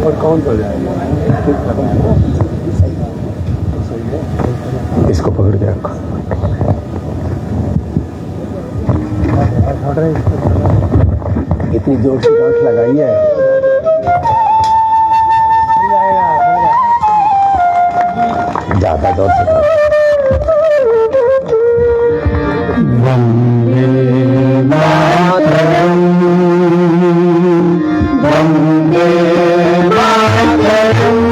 और कौन तो जाएगा? इसको पकड़ के रखो। इतनी जोर से गांठ लगाई है। ज्यादा जोर से वंदे मातरम, वंदे मातरम।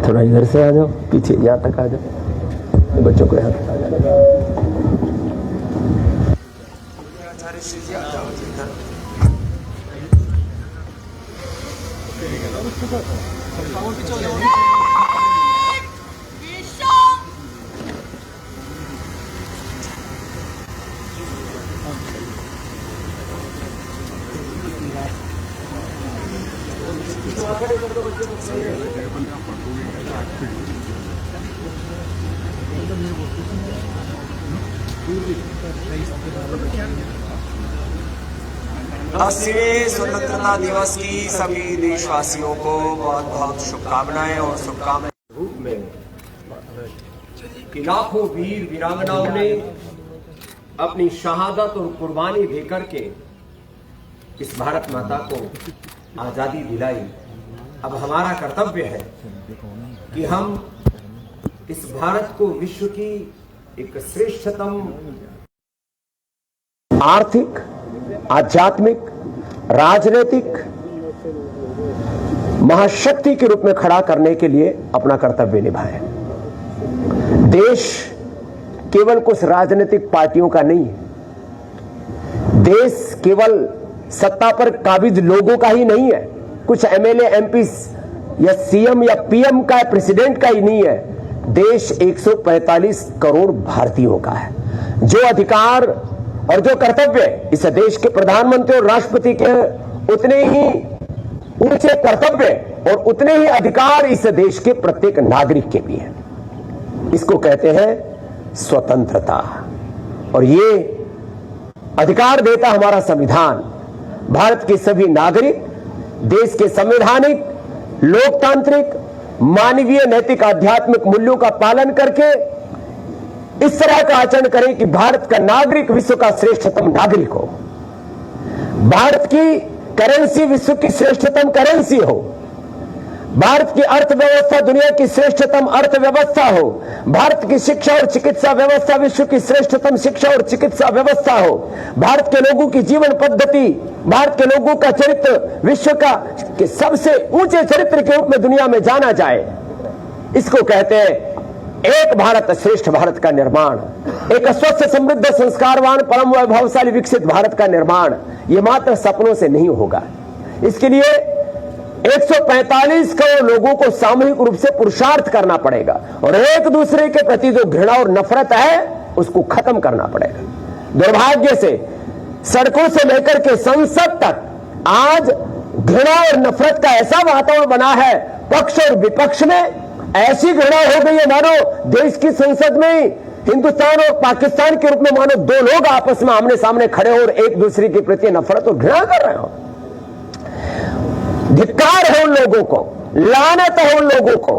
थोड़ा इधर से आ जाओ, पीछे यहाँ तक आ जाओ, बच्चों को यहाँ तक आ जाओ। अस्सीवें स्वतंत्रता दिवस की सभी देशवासियों को बहुत बहुत शुभकामनाएं और शुभकामनाएं रूप में कि लाखों वीर वीरांगनाओं ने अपनी शहादत और कुर्बानी देकर के इस भारत माता को आजादी दिलाई। अब हमारा कर्तव्य है कि हम इस भारत को विश्व की एक श्रेष्ठतम आर्थिक, आध्यात्मिक, राजनीतिक महाशक्ति के रूप में खड़ा करने के लिए अपना कर्तव्य निभाएं। देश केवल कुछ राजनीतिक पार्टियों का नहीं है। देश केवल सत्ता पर काबिज लोगों का ही नहीं है, कुछ एमएलए, एमपी या सीएम या पीएम का, प्रेसिडेंट का ही नहीं है। देश 145 करोड़ भारतीयों का है। जो अधिकार और जो कर्तव्य इस देश के प्रधानमंत्री और राष्ट्रपति के, उतने ही ऊंचे कर्तव्य और उतने ही अधिकार इस देश के प्रत्येक नागरिक के भी हैं। इसको कहते हैं स्वतंत्रता, और ये अधिकार देता हमारा संविधान। भारत के सभी नागरिक देश के संवैधानिक, लोकतांत्रिक, मानवीय, नैतिक, आध्यात्मिक मूल्यों का पालन करके इस तरह का आचरण करें कि भारत का नागरिक विश्व का श्रेष्ठतम नागरिक हो, भारत की करेंसी विश्व की श्रेष्ठतम करेंसी हो, भारत की अर्थव्यवस्था दुनिया की श्रेष्ठतम अर्थव्यवस्था हो, भारत की शिक्षा और चिकित्सा व्यवस्था विश्व की श्रेष्ठतम शिक्षा और चिकित्सा व्यवस्था हो, भारत के लोगों की जीवन पद्धति, भारत के लोगों का चरित्र विश्व का के सबसे ऊंचे चरित्र के रूप में दुनिया में जाना जाए। इसको कहते हैं एक भारत श्रेष्ठ भारत का निर्माण, एक स्वस्थ, समृद्ध, संस्कारवान, परम वैभवशाली, विकसित भारत का निर्माण। यह मात्र सपनों से नहीं होगा। इसके लिए 145 करोड़ लोगों को सामूहिक रूप से पुरुषार्थ करना पड़ेगा, और एक दूसरे के प्रति जो घृणा और नफरत है उसको खत्म करना पड़ेगा। दुर्भाग्य से सड़कों से लेकर के संसद तक आज घृणा और नफरत का ऐसा वातावरण बना है, पक्ष और विपक्ष में ऐसी घृणा हो गई है मानो देश की संसद में हिंदुस्तान और पाकिस्तान के रूप में मानो दो लोग आपस में आमने सामने खड़े हो और एक दूसरे के प्रति नफरत और घृणा कर रहे हो। धिक्कार है उन लोगों को, लानत है उन लोगों को,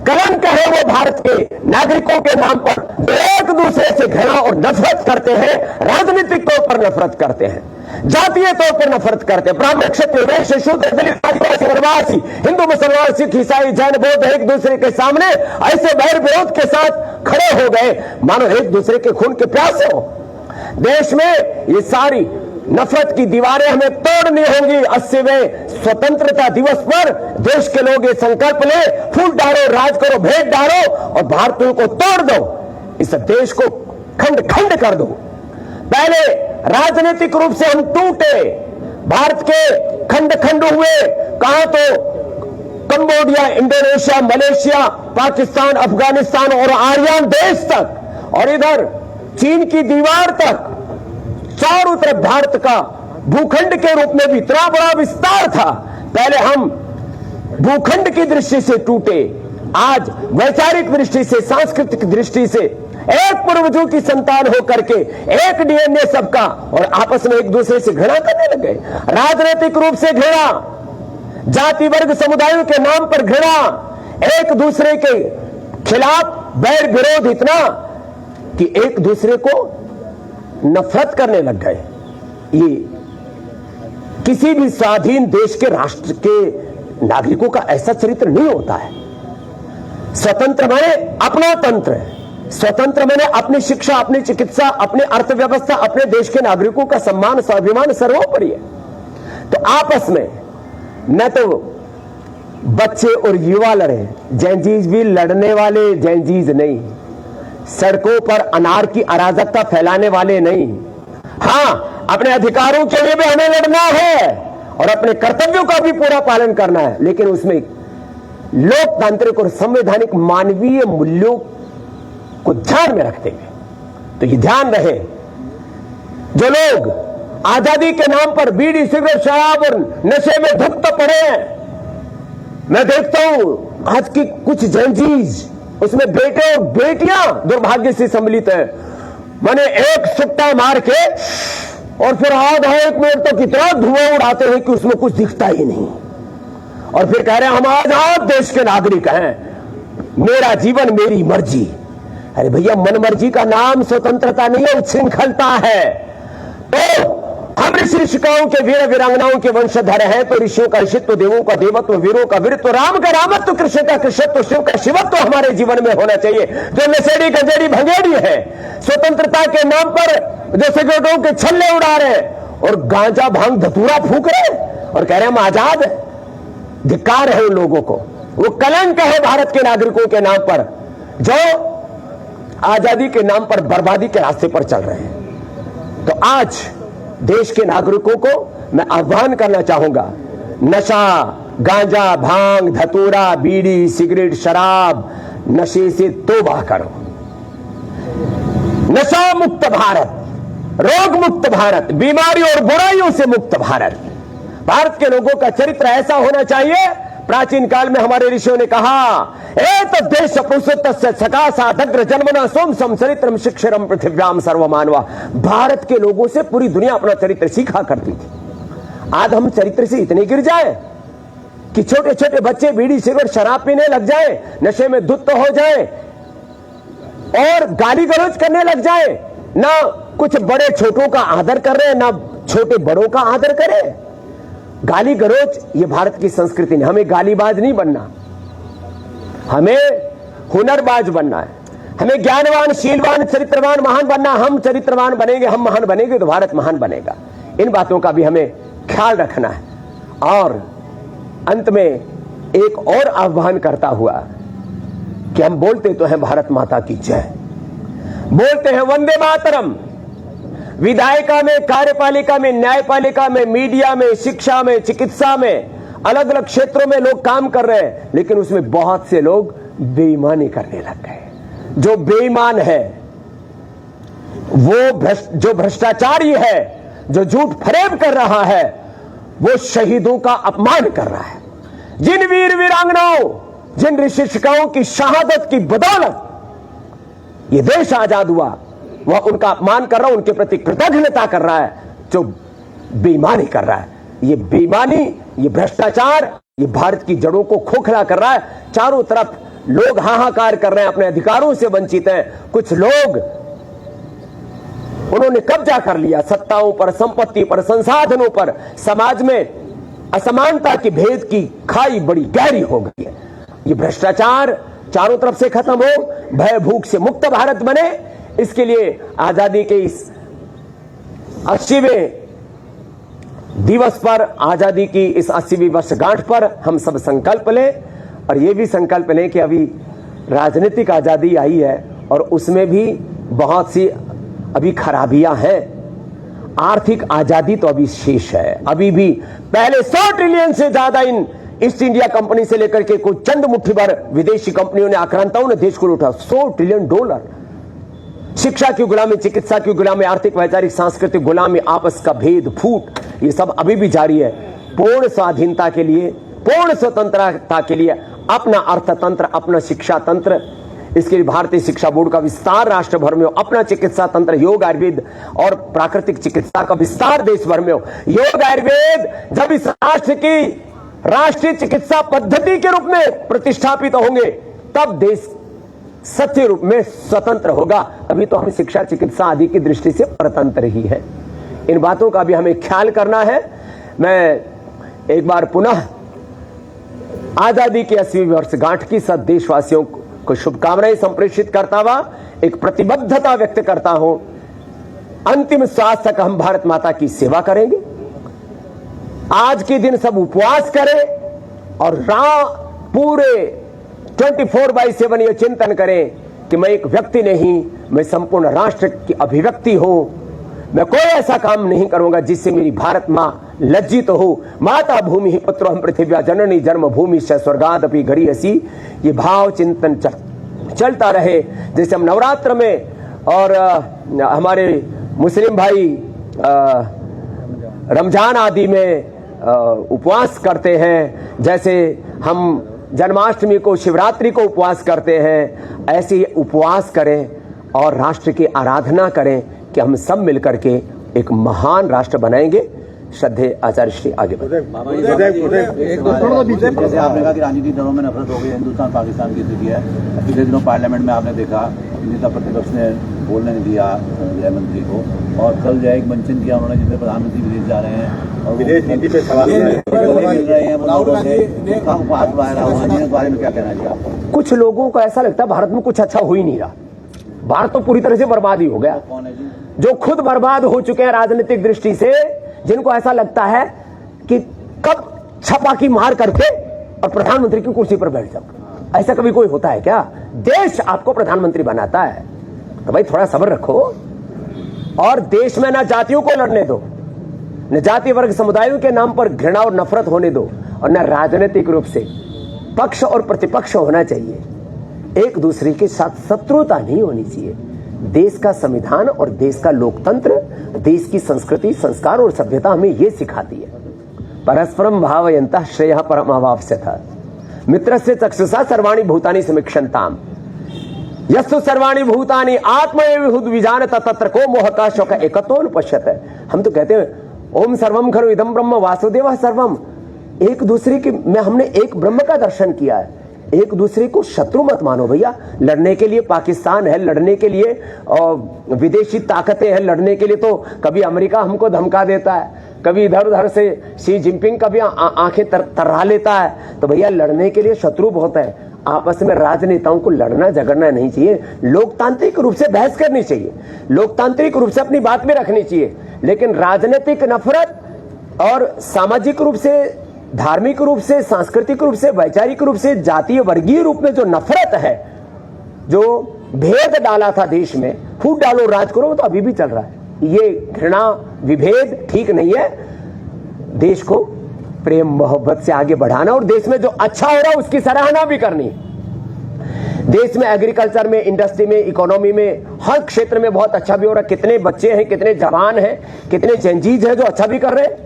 कलंक है वो भारत के नागरिकों के नाम पर एक दूसरे से घृणा और नफरत करते हैं, राजनीतिक तौर पर नफरत करते हैं, जातीय तौर पर नफरत करते हैं। ब्राह्मण, क्षत्रिय, वैश्य, शूद्र, दलित, आदिवासी, वनवासी, हिंदू, मुसलमान, सिख, ईसाई, जैन, बौद्ध एक दूसरे के सामने ऐसे बैर विरोध के साथ खड़े हो गए मानो एक दूसरे के खून के प्यासे हो। देश में ये सारी नफरत की दीवारें हमें तोड़नी होंगी। 80वें स्वतंत्रता दिवस पर देश के लोग ये संकल्प ले, फूट डालो, राज करो, भेंट डालो और भारतीयों को तोड़ दो, इस देश को खंड खंड कर दो। पहले राजनीतिक रूप से हम टूटे, भारत के खंड खंड हुए, कहां तो Cambodia, Indonesia, Malaysia, Pakistan, Afghanistan और आर्यन देश तक, और इधर चीन की दीवार तक, चारों तरफ भारत का भूखंड के रूप में भी इतना बड़ा विस्तार था। पहले हम भूखंड की दृष्टि से टूटे, आज वैचारिक दृष्टि से, सांस्कृतिक दृष्टि से एक पूर्वजों की संतान होकर के एक डीएनए सबका, और आपस में एक दूसरे से घृणा करने लगे। राजनीतिक रूप से घृणा, जाति वर्ग समुदायों के नाम पर घृणा, एक दूसरे के खिलाफ बैर विरोध इतना कि एक दूसरे को नफरत करने लग गए। ये किसी भी स्वाधीन देश के राष्ट्र के नागरिकों का ऐसा चरित्र नहीं होता है। स्वतंत्र माने अपना तंत्र, स्वतंत्र माने अपनी शिक्षा, अपनी चिकित्सा, अपनी अर्थव्यवस्था, अपने देश के नागरिकों का सम्मान, स्वाभिमान सर्वोपरि है। तो आपस में न तो बच्चे और युवा लड़े, जैनजीज भी लड़ने वाले जैनजीज नहीं, सड़कों पर अनार की अराजकता फैलाने वाले नहीं। हां, अपने अधिकारों के लिए भी हमें लड़ना है और अपने कर्तव्यों का भी पूरा पालन करना है, लेकिन उसमें लोकतांत्रिक और संवैधानिक मानवीय मूल्यों को ध्यान में रखते हुए। तो ये ध्यान रहे, जो लोग आजादी के नाम पर बीड़ी, सिगरेट, शराब और नशे में धुत पड़े हैं, मैं देखता हूं आज की कुछ जेनजीज, उसमें बेटे और बेटियां दुर्भाग्य से सम्मिलित है। मैंने एक सुट्टा मार के और फिर आधा एक मिनट तक इतना धुआं उड़ाते हैं कि उसमें कुछ दिखता ही नहीं, और फिर कह रहे हैं हम आजाद देश के नागरिक हैं, मेरा जीवन मेरी मर्जी। अरे भैया, मन मर्जी का नाम स्वतंत्रता नहीं है, उच्छृंखलता है। तो हम ऋषि ऋषिकाओं के वीर वीरांगनाओं के वंशधर हैं, तो ऋषियों का ऋषित्व, देवों का देवत्व, वीरों का वीरत्व, राम का रामत्व, कृष्ण का कृष्णत्व, शिव का शिवत्व हमारे जीवन में होना चाहिए। जो नशेड़ी गजेड़ी भंगेड़ी है, स्वतंत्रता के नाम पर जो सिगरेटों के छल्ले उड़ा रहे और गांजा भांग धतूरा फूक रहे और कह रहे हम आजाद है, धिक्कार है उन लोगों को। वो कलंक है भारत के नागरिकों के नाम पर, जो आजादी के नाम पर बर्बादी के रास्ते पर चल रहे हैं। तो आज देश के नागरिकों को मैं आह्वान करना चाहूंगा, नशा, गांजा, भांग, धतूरा, बीड़ी, सिगरेट, शराब, नशे से तौबा करो। नशा मुक्त भारत, रोग मुक्त भारत, बीमारी और बुराइयों से मुक्त भारत। भारत के लोगों का चरित्र ऐसा होना चाहिए। प्राचीन काल में हमारे ऋषियों ने कहा, एतद् देश पुरुषोत्तस्य सकाशादग्र जन्मना सोम संचरित्रम शिक्षरम पृथिव्याम सर्वमानवा। भारत के लोगों से पूरी दुनिया अपना चरित्र सीखा करती थी। आज हम चरित्र से इतने गिर जाए कि छोटे छोटे बच्चे बीड़ी सिगरेट शराब पीने लग जाए, नशे में धुत हो जाए और गाली गलौज करने लग जाए। ना कुछ बड़े छोटों का आदर कर रहे हैं, ना छोटे बड़ों का आदर करें। गाली गलौज ये भारत की संस्कृति नहीं। हमें गालीबाज नहीं बनना, हमें हुनरबाज बनना है। हमें ज्ञानवान, शीलवान, चरित्रवान, महान बनना। हम चरित्रवान बनेंगे, हम महान बनेंगे तो भारत महान बनेगा। इन बातों का भी हमें ख्याल रखना है। और अंत में एक और आह्वान करता हुआ कि हम बोलते तो हैं भारत माता की जय, बोलते हैं वंदे मातरम, विधायिका में, कार्यपालिका में, न्यायपालिका में, मीडिया में, शिक्षा में, चिकित्सा में, अलग अलग क्षेत्रों में लोग काम कर रहे हैं, लेकिन उसमें बहुत से लोग बेईमानी करने लग गए। जो बेईमान है, वो जो भ्रष्टाचारी है, जो झूठ फरेब कर रहा है, वो शहीदों का अपमान कर रहा है। जिन वीर वीरांगनाओं, जिन ऋषि ऋषिकाओं की शहादत की बदौलत ये देश आजाद हुआ, वह उनका अपमान कर रहा है, उनके प्रति कृतज्ञता कर रहा है। जो बेईमानी कर रहा है, ये बेईमानी, ये भ्रष्टाचार, ये भारत की जड़ों को खोखला कर रहा है। चारों तरफ लोग हाहाकार कर रहे हैं, अपने अधिकारों से वंचित हैं। कुछ लोग उन्होंने कब्जा कर लिया सत्ताओं पर, संपत्ति पर, संसाधनों पर। समाज में असमानता की भेद की खाई बड़ी गहरी हो गई है। ये भ्रष्टाचार चारों तरफ से खत्म हो, भय भूख से मुक्त भारत बने, इसके लिए आजादी के इस 80वें दिवस पर, आजादी की इस 80वीं वर्षगांठ पर हम सब संकल्प लें। और ये भी संकल्प लें कि अभी राजनीतिक आजादी आई है और उसमें भी बहुत सी अभी खराबियां हैं। आर्थिक आजादी तो अभी शेष है। अभी भी पहले 100 ट्रिलियन से ज्यादा इन ईस्ट इंडिया कंपनी से लेकर के कुछ चंद मुट्ठी भर विदेशी कंपनियों ने, आक्रांताओं ने देश को लूटा। $100 ट्रिलियन। शिक्षा की गुलामी, चिकित्सा की गुलामी, आर्थिक वैचारिक सांस्कृतिक गुलामी, आपस का भेद फूट, ये सब अभी भी जारी है। पूर्ण स्वाधीनता के लिए, पूर्ण स्वतंत्रता के लिए अपना अर्थतंत्र, अपना शिक्षा तंत्र, इसके लिए भारतीय शिक्षा बोर्ड का विस्तार राष्ट्र भर में हो। अपना चिकित्सा तंत्र, योग, आयुर्वेद और प्राकृतिक चिकित्सा का विस्तार देश भर में हो। योग आयुर्वेद जब इस राष्ट्र की राष्ट्रीय चिकित्सा पद्धति के रूप में प्रतिष्ठापित होंगे, तब देश सच्चे रूप में स्वतंत्र होगा। अभी तो हम शिक्षा, चिकित्सा आदि की दृष्टि से परतंत्र ही है। इन बातों का भी हमें ख्याल करना है। मैं एक बार पुनः आजादी की 80वीं वर्षगांठ की सब देशवासियों को शुभकामनाएं संप्रेषित करता हुआ एक प्रतिबद्धता व्यक्त करता हूं। अंतिम श्वास तक हम भारत माता की सेवा करेंगे। आज के दिन सब उपवास करें और पूरे 24/7 ये चिंतन करें कि मैं एक व्यक्ति नहीं, मैं संपूर्ण राष्ट्र की अभिव्यक्ति हूं। मैं कोई ऐसा काम नहीं करूंगा जिससे मेरी भारत मां लज्जित हो। माता भूमि पुत्रो हम पृथिव्या जननी जन्म भूमि से स्वर्गादपि घड़ीयसी। ये भाव चिंतन चलता रहे। जैसे हम नवरात्र में और हमारे मुस्लिम भाई रमजान आदि में उपवास करते हैं, जैसे हम जन्माष्टमी को, शिवरात्रि को उपवास करते हैं, ऐसे ही उपवास करें और राष्ट्र की आराधना करें कि हम सब मिलकर के एक महान राष्ट्र बनाएंगे। श्रद्धेय आचार्य श्री आगे बढ़े। जैसे आपने कहा कि राजनीतिक दलों में नफरत हो गई, हिंदुस्तान पाकिस्तान की स्थिति है। पिछले दिनों पार्लियामेंट में आपने देखा नेता प्रतिपक्ष ने बोलने नहीं दिया गृह मंत्री को, और कल जो है एक मंचन किया उन्होंने जिसमें प्रधानमंत्री विदेश जा रहे हैं और विदेश नीति पे सवाल मिल रहे हैं, बारे में क्या कहना चाहिए आपको? कुछ लोगों को ऐसा लगता है भारत में कुछ अच्छा हो ही नहीं रहा, भारत तो पूरी तरह से बर्बाद ही हो गया। कौन है जी? जो खुद बर्बाद हो चुके हैं राजनीतिक दृष्टि से, जिनको ऐसा लगता है कि कब छपा की मार करके और प्रधानमंत्री की कुर्सी पर बैठ जाओ। ऐसा कभी कोई होता है क्या? देश आपको प्रधानमंत्री बनाता है तो भाई थोड़ा सब्र रखो, और देश में ना जातियों को लड़ने दो, न जाति वर्ग समुदायों के नाम पर घृणा और नफरत होने दो, और न राजनीतिक रूप से पक्ष और प्रतिपक्ष होना चाहिए। एक दूसरे के साथ शत्रुता नहीं होनी चाहिए। देश का संविधान और देश का लोकतंत्र, देश की संस्कृति, संस्कार और सभ्यता हमें ये सिखाती है। परस्परम भावयन्तः श्रेयः परमावाप्स्यथ मित्रस्य चक्षुषा सर्वाणि भूतानि समीक्षन्ताम् यस्तु सर्वाणि भूतानि आत्मैव विजानत तत्र को मोहः शोक एकत्वं पश्यते। हम तो कहते हैं ओम सर्वम खलु इदं ब्रह्म वासुदेवः सर्वम। एक दूसरे के में हमने एक ब्रह्म का दर्शन किया है। एक दूसरे को शत्रु मत मानो भैया। लड़ने के लिए पाकिस्तान है, लड़ने के लिए विदेशी ताकतें हैं, लड़ने के लिए तो कभी अमेरिका हमको धमका देता है, कभी इधर उधर से शी जिनपिंग कभी आंखें तर्रा लेता है। तो भैया लड़ने के लिए शत्रु बहुत है। आपस में राजनेताओं को लड़ना झगड़ना नहीं चाहिए, लोकतांत्रिक रूप से बहस करनी चाहिए, लोकतांत्रिक रूप से अपनी बात में रखनी चाहिए। लेकिन राजनीतिक नफरत और सामाजिक रूप से, धार्मिक रूप से, सांस्कृतिक रूप से, वैचारिक रूप से, जातीय वर्गीय रूप में जो नफरत है, जो भेद डाला था देश में, फूट डालो राज करो, तो अभी भी चल रहा है। ये घृणा विभेद ठीक नहीं है। देश को प्रेम मोहब्बत से आगे बढ़ाना और देश में जो अच्छा हो रहा है उसकी सराहना भी करनी। देश में एग्रीकल्चर में, इंडस्ट्री में, इकोनॉमी में, हर क्षेत्र में बहुत अच्छा भी हो रहा है। कितने बच्चे हैं, कितने जवान हैं, कितने जेनजीज हैं जो अच्छा भी कर रहे हैं।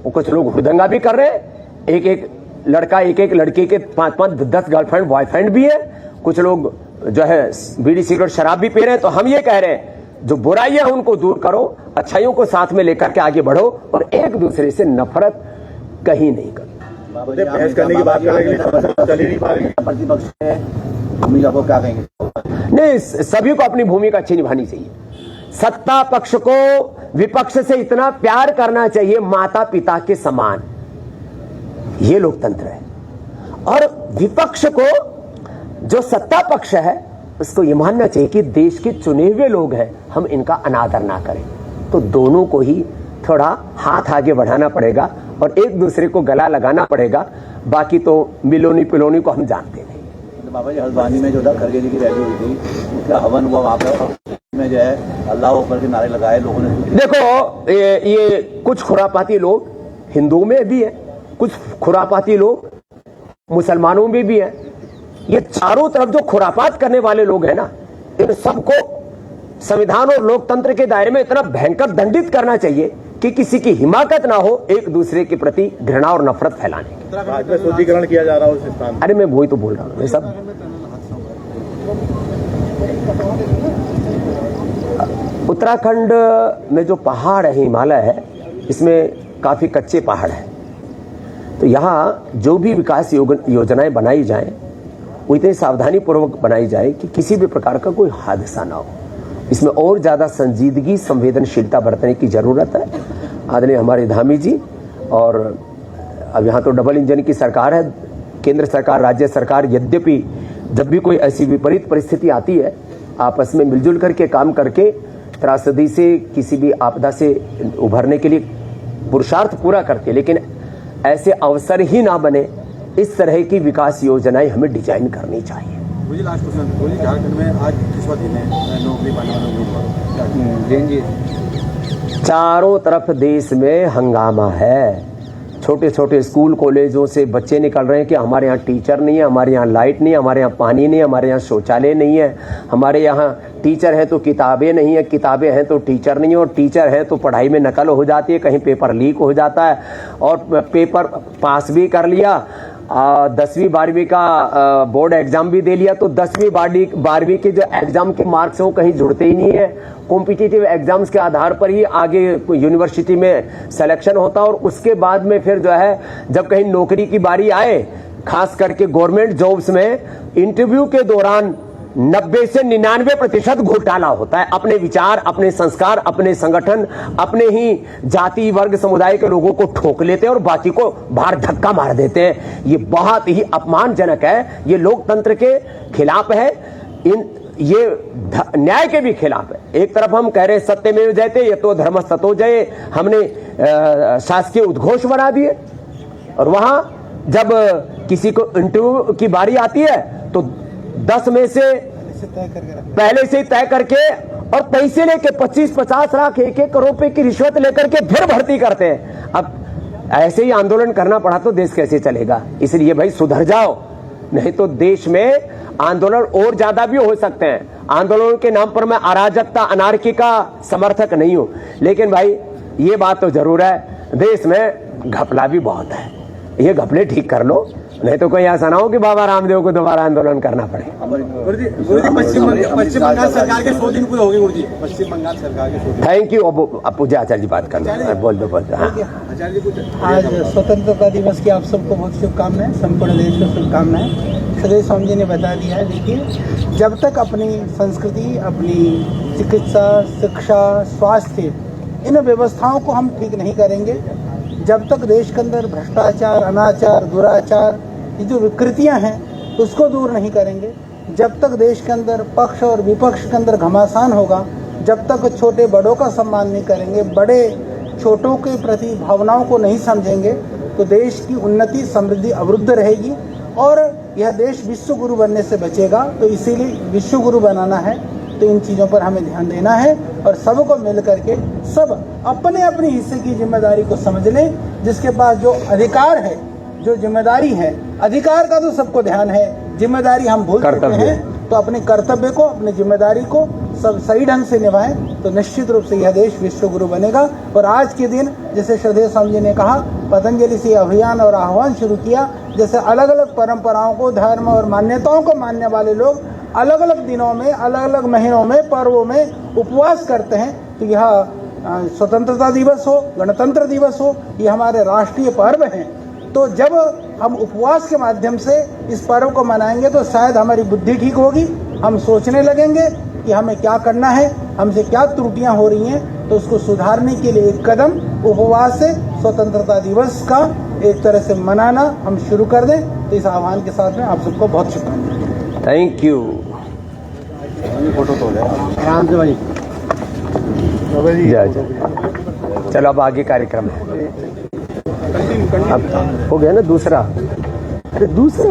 वो कुछ लोग हुड़दंगा भी कर रहे हैं। एक एक लड़का, एक एक लड़के के 5-5, 10 गर्लफ्रेंड बॉयफ्रेंड भी है। कुछ लोग जो है बीड़ी सिगरेट शराब भी पी रहे हैं। तो हम ये कह रहे हैं जो बुराइयां उनको दूर करो, अच्छाइयों को साथ में लेकर के आगे बढ़ो और एक दूसरे से नफरत कहीं नहीं करो। बहस करने की बात प्रतिपक्ष भूमिका को क्या कहेंगे? नहीं, सभी को अपनी भूमिका अच्छी निभानी चाहिए। सत्ता पक्ष को विपक्ष से इतना प्यार करना चाहिए माता पिता के समान। ये लोकतंत्र है। और विपक्ष को, जो सत्ता पक्ष है, उसको ये मानना चाहिए कि देश के चुने हुए लोग हैं, हम इनका अनादर ना करें। तो दोनों को ही थोड़ा हाथ आगे बढ़ाना पड़ेगा और एक दूसरे को गला लगाना पड़ेगा। बाकी तो मिलोनी पिलोनी को हम जानते नहीं। तो बाबा जी, हल्द्वानी में जो था खड़गे जी की रैली हुई थी, उसका हवन हुआ वहां पर, में जो है अल्लाह अकबर के नारे लगाए लोगों ने। देखो ये कुछ खुरापाती लोग हिंदुओं में भी है, कुछ खुरापाती लोग मुसलमानों में भी है। ये चारों तरफ जो खुरापात करने वाले लोग हैं ना, इन सबको संविधान और लोकतंत्र के दायरे में इतना भयंकर दंडित करना चाहिए कि किसी की हिमाकत ना हो एक दूसरे के प्रति घृणा और नफरत फैलाने की। शुद्धिकरण किया जा रहा है उस स्थान। अरे मैं वही तो बोल रहा हूँ। ये सब उत्तराखंड में जो पहाड़ है, हिमालय है, इसमें काफी कच्चे पहाड़ हैं। तो यहाँ जो भी विकास योजनाएं बनाई जाएं, वो इतनी सावधानी पूर्वक बनाई जाए कि किसी भी प्रकार का कोई हादसा ना हो। इसमें और ज्यादा संजीदगी, संवेदनशीलता बरतने की जरूरत है। आदरणीय हमारे धामी जी, और अब यहाँ तो डबल इंजन की सरकार है, केंद्र सरकार, राज्य सरकार। यद्यपि जब भी कोई ऐसी विपरीत परिस्थिति आती है, आपस में मिलजुल करके काम करके त्रासदी से, किसी भी आपदा से उभरने के लिए पुरुषार्थ पूरा करते, लेकिन ऐसे अवसर ही ना बने, इस तरह की विकास योजनाएं हमें डिजाइन करनी चाहिए। मुझे लास्ट क्वेश्चन, झारखंड में आज किस वक्त नौकरी पाने वाले लोग? चारों तरफ देश में हंगामा है। छोटे छोटे स्कूल कॉलेजों से बच्चे निकल रहे हैं कि हमारे यहाँ टीचर नहीं है, हमारे यहाँ लाइट नहीं है, हमारे यहाँ पानी नहीं है, हमारे यहाँ शौचालय नहीं है, हमारे यहाँ टीचर हैं तो किताबें नहीं है, किताबें हैं तो टीचर नहीं है, और टीचर हैं तो पढ़ाई में नकल हो जाती है, कहीं पेपर लीक हो जाता है, और पेपर पास भी कर लिया, 10वीं 12वीं का बोर्ड एग्जाम भी दे लिया, तो 10वीं 12वीं के जो एग्जाम के मार्क्स हैं वो कहीं जुड़ते ही नहीं है। कॉम्पिटिटिव एग्जाम्स के आधार पर ही आगे यूनिवर्सिटी में सिलेक्शन होता है, और उसके बाद में फिर जो है जब कहीं नौकरी की बारी आए, खास करके गवर्नमेंट जॉब्स में इंटरव्यू के दौरान 90 से 99% घोटाला होता है। अपने विचार, अपने संस्कार, अपने संगठन, अपने ही जाति वर्ग समुदाय के लोगों को ठोक लेते हैं और बाकी को बाहर धक्का मार देते हैं। ये बहुत ही अपमानजनक है, ये लोकतंत्र के खिलाफ है, ये न्याय के भी खिलाफ है। एक तरफ हम कह रहे हैं सत्यमेव जयते, यतो धर्म ततो जये, हमने शासकीय उद्घोष बना दिए, और वहां जब किसी को इंटरव्यू की बारी आती है तो 10 में से पहले से ही तय करके और पैसे लेके 25-50 लाख 1-1 करोड़ रुपए की रिश्वत लेकर के फिर भर्ती करते हैं। अब ऐसे ही आंदोलन करना पड़ा तो देश कैसे चलेगा? इसलिए भाई सुधर जाओ, नहीं तो देश में आंदोलन और ज्यादा भी हो सकते हैं। आंदोलन के नाम पर मैं अराजकता, अनार्की का समर्थक नहीं हूं, लेकिन भाई ये बात तो जरूर है, देश में घपला भी बहुत है। ये घपले ठीक कर लो, नहीं तो कोई ऐसा ना हो कि बाबा रामदेव को दोबारा आंदोलन करना पड़े। पश्चिम बंगाल सरकार के 100 दिन पूरे हो गए गुरुजी। पश्चिम बंगाल सरकार के 100 दिन। Thank you. अब पूजा आचार्य जी बात करना, बोल दो। हाँ, आचार्य जी कुछ। आज स्वतंत्रता दिवस की आप सबको बहुत शुभकामनाएं, संपूर्ण देश को शुभकामनाएं। श्री स्वामी जी ने बता दिया है, देखिए जब तक अपनी संस्कृति, अपनी चिकित्सा, शिक्षा, स्वास्थ्य, इन व्यवस्थाओं को हम ठीक नहीं करेंगे, जब तक देश के अंदर भ्रष्टाचार, अनाचार, दुराचार, ये जो विकृतियां हैं उसको दूर नहीं करेंगे, जब तक देश के अंदर पक्ष और विपक्ष के अंदर घमासान होगा, जब तक छोटे बड़ों का सम्मान नहीं करेंगे, बड़े छोटों के प्रति भावनाओं को नहीं समझेंगे, तो देश की उन्नति समृद्धि अवरुद्ध रहेगी और यह देश विश्व गुरु बनने से बचेगा। तो इसीलिए विश्व गुरु बनाना है तो इन चीज़ों पर हमें ध्यान देना है और सबको मिल करके सब अपने अपने हिस्से की जिम्मेदारी को समझ लें। जिसके पास जो अधिकार है, जो जिम्मेदारी है, अधिकार का तो सबको ध्यान है, जिम्मेदारी हम भूल चुके हैं, तो अपने कर्तव्य को, अपनी जिम्मेदारी को सब सही ढंग से निभाएं, तो निश्चित रूप से यह देश विश्व गुरु बनेगा। और आज के दिन जैसे श्रद्धेय स्वामी जी ने कहा, पतंजलि से अभियान और आह्वान शुरू किया, जैसे अलग अलग परंपराओं को, धर्म और मान्यताओं को मानने वाले लोग अलग अलग दिनों में, अलग अलग महीनों में, पर्वों में उपवास करते हैं, तो यह स्वतंत्रता दिवस हो, गणतंत्र दिवस हो, ये हमारे राष्ट्रीय पर्व हैं। तो जब हम उपवास के माध्यम से इस पर्व को मनाएंगे तो शायद हमारी बुद्धि ठीक होगी, हम सोचने लगेंगे कि हमें क्या करना है, हमसे क्या त्रुटियां हो रही हैं, तो उसको सुधारने के लिए एक कदम उपवास से स्वतंत्रता दिवस का एक तरह से मनाना हम शुरू कर दें। तो इस आह्वान के साथ में आप सबको बहुत शुभकामनाएं। Thank you. फोटो तो ले आराम से भाई। जय जय। चलो अब आगे कार्यक्रम है। अब हो गया ना दूसरा? अरे दूसरा